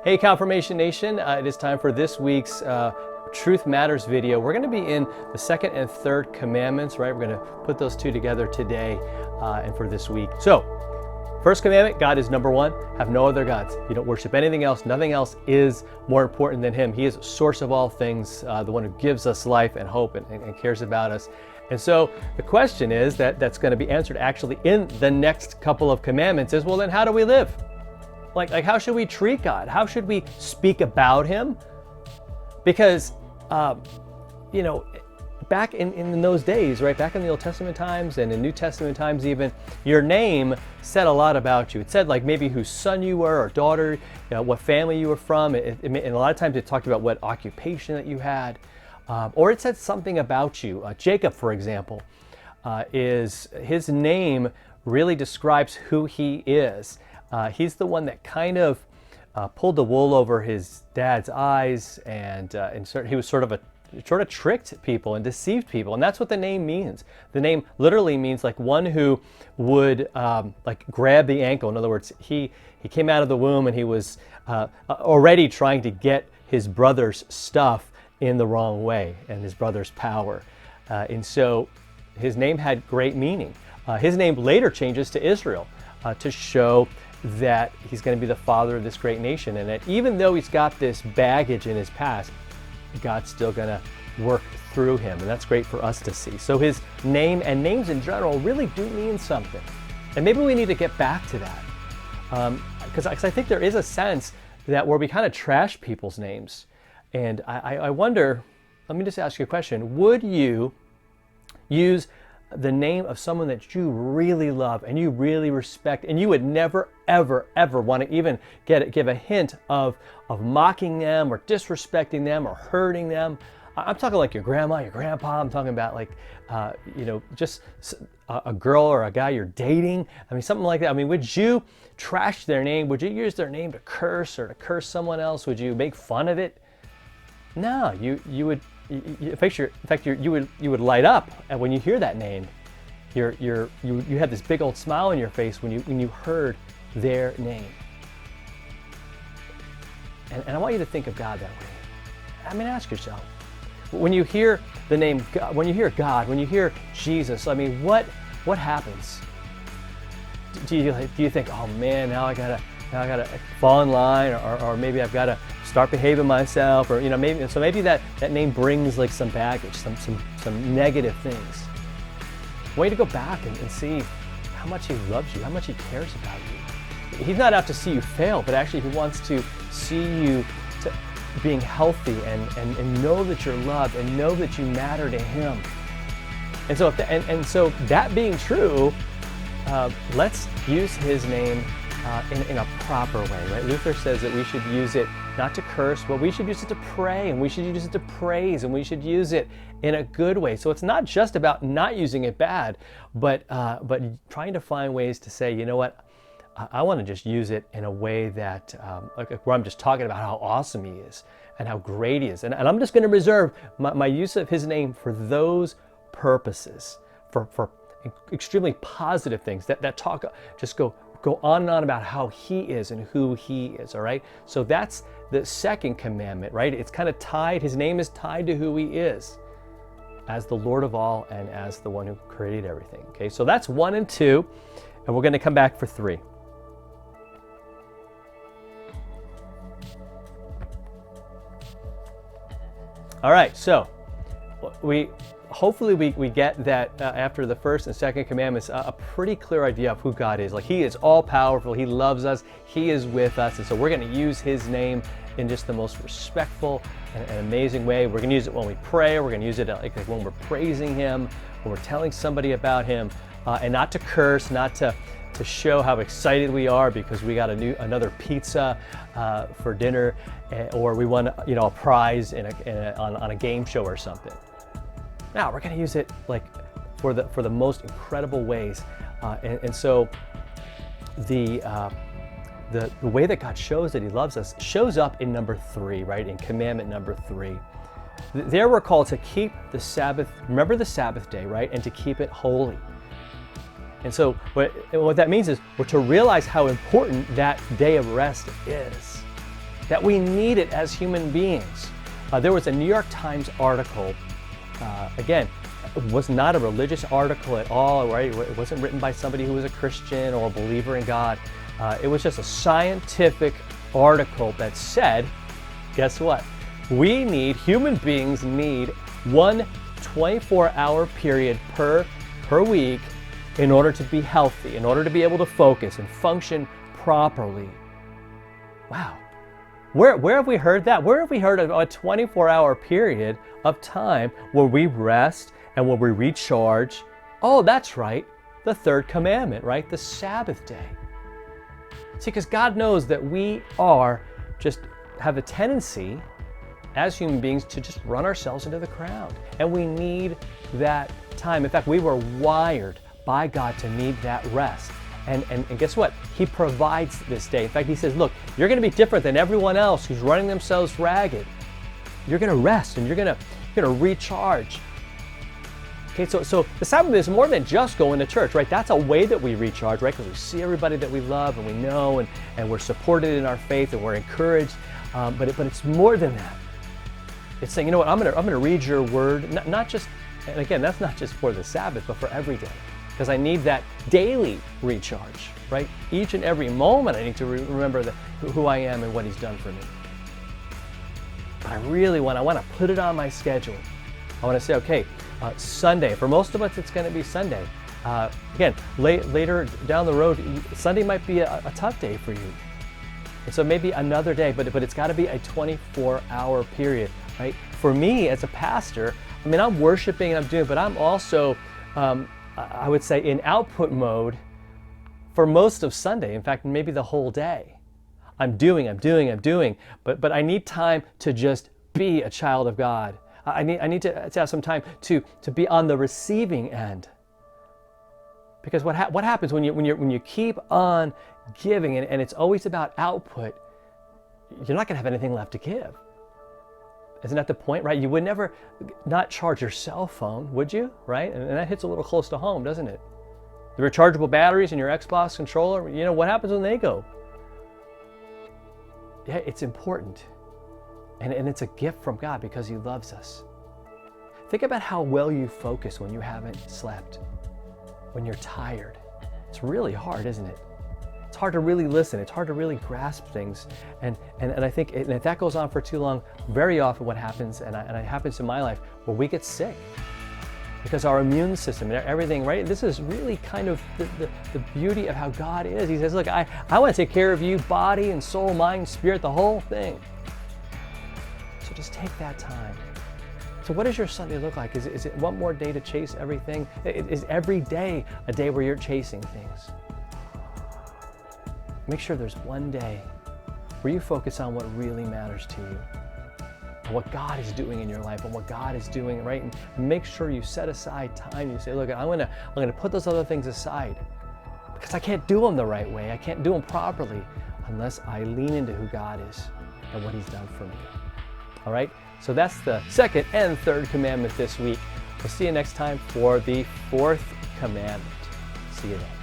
Hey, Confirmation Nation, it is time for this week's Truth Matters video. We're going to be in the second and third commandments, right? We're going to put those two together today and for this week. So, first commandment, God is number one. Have no other gods. You don't worship anything else. Nothing else is more important than Him. He is the source of all things, the one who gives us life and hope and cares about us. And so the question is that's going to be answered actually in the next couple of commandments is, well, then how do we live? Like how should we treat God? How should we speak about Him? Because, back in those days, right, back in the Old Testament times and in New Testament times even, your name said a lot about you. It said like maybe whose son you were or daughter, what family you were from. And a lot of times it talked about what occupation that you had. Or it said something about you. Jacob, for example, his name really describes who he is. He's the one that kind of pulled the wool over his dad's eyes, and he was sort of tricked people and deceived people, and that's what the name means. The name literally means like one who would like grab the ankle. In other words, he came out of the womb and he was already trying to get his brother's stuff in the wrong way and his brother's power, and so his name had great meaning. His name later changes to Israel to show that he's going to be the father of this great nation, and that even though he's got this baggage in his past, God's still going to work through him, and that's great for us to see. So his name and names in general really do mean something, and maybe we need to get back to that, because I think there is a sense that where we kind of trash people's names, and I wonder, let me just ask you a question, would you use the name of someone that you really love and you really respect, and you would never, ever, ever want to even give a hint of mocking them or disrespecting them or hurting them? I'm talking like your grandma, your grandpa. I'm talking about like, just a girl or a guy you're dating. I mean, something like that. I mean, would you trash their name? Would you use their name to curse or to curse someone else? Would you make fun of it? No, you would. In fact, you would light up, and when you hear that name, you have this big old smile on your face when you heard their name. And I want you to think of God that way. I mean, ask yourself, when you hear the name God, when you hear God, when you hear Jesus, I mean, what happens? Do you think, oh man, now I gotta fall in line, or maybe I've got to start behaving myself, or maybe that name brings like some baggage, some negative things. I want you to go back and see how much He loves you, how much He cares about you. He's not out to see you fail, but actually He wants to see you being healthy and know that you're loved and know that you matter to Him. And so that being true, let's use His name in a proper way, right? Luther says that we should use it not to curse, but we should use it to pray, and we should use it to praise, and we should use it in a good way. So it's not just about not using it bad, but trying to find ways to say, you know what, I want to just use it in a way that, where I'm just talking about how awesome He is and how great He is. And I'm just going to reserve my use of His name for those purposes, for extremely positive things that talk, just go on and on about how He is and who He is, all right? So that's the second commandment, right? It's kind of tied, His name is tied to who He is as the Lord of all and as the one who created everything, okay? So that's 1 and 2, and we're going to come back for 3. All right, so hopefully we get that after the first and second commandments, a pretty clear idea of who God is. Like He is all powerful, He loves us, He is with us, and so we're going to use His name in just the most respectful and amazing way. We're going to use it when we pray, we're going to use it like when we're praising Him, when we're telling somebody about Him, and not to curse, not to show how excited we are because we got another pizza for dinner, or we won a prize on a game show or something. Now we're going to use it like for the most incredible ways, and so the way that God shows that He loves us shows up in number 3, right? In commandment number 3. There we're called to keep the Sabbath, remember the Sabbath day, right? And to keep it holy. And so what that means is we're to realize how important that day of rest is. that we need it as human beings. There was a New York Times article, again, it was not a religious article at all, right? It wasn't written by somebody who was a Christian or a believer in God. It was just a scientific article that said, guess what? Human beings need one 24-hour period per week in order to be healthy, in order to be able to focus and function properly. Wow. Where have we heard that? Where have we heard of a 24-hour period of time where we rest and where we recharge? Oh, that's right. The third commandment, right? The Sabbath day. See, because God knows that we have a tendency as human beings to just run ourselves into the ground. And we need that time. In fact, we were wired by God to need that rest. And guess what? He provides this day. In fact, he says, look, you're going to be different than everyone else who's running themselves ragged. You're going to rest and you're going to recharge. Okay, so the Sabbath is more than just going to church, right? That's a way that we recharge, right? Because we see everybody that we love and we know, and we're supported in our faith and we're encouraged. But it's more than that. It's saying, you know what? I'm gonna read your word, not just, and again, that's not just for the Sabbath, but for every day. Because I need that daily recharge, right? Each and every moment I need to remember who I am and what he's done for me. But I want to put it on my schedule. I want to say, okay, Sunday, for most of us it's going to be Sunday. Again, later down the road, Sunday might be a tough day for you. And so maybe another day, but it's got to be a 24-hour period, right? For me as a pastor, I mean, I'm worshiping and I'm doing, but I'm also, I would say, in output mode for most of Sunday. In fact, maybe the whole day. I'm doing, but I need time to just be a child of God. I need to have some time to be on the receiving end. Because what happens when you keep on giving and it's always about output, you're not going to have anything left to give. Isn't that the point, right? You would never not charge your cell phone, would you? Right? And that hits a little close to home, doesn't it? The rechargeable batteries in your Xbox controller, you know, what happens when they go? Yeah, it's important. And it's a gift from God because he loves us. Think about how well you focus when you haven't slept, when you're tired. It's really hard, isn't it? It's hard to really listen. It's hard to really grasp things. And I think if that goes on for too long, very often what happens, and it happens in my life, where we get sick. Because our immune system and everything, right? This is really kind of the beauty of how God is. He says, look, I want to take care of you, body and soul, mind, spirit, the whole thing. So just take that time. So what does your Sunday look like? Is it one more day to chase everything? Is every day a day where you're chasing things? Make sure there's one day where you focus on what really matters to you, and what God is doing in your life, and what God is doing, right? And make sure you set aside time. You say, look, I'm gonna put those other things aside because I can't do them the right way. I can't do them properly unless I lean into who God is and what he's done for me. All right? So that's the second and third commandment this week. We'll see you next time for the fourth commandment. See you then.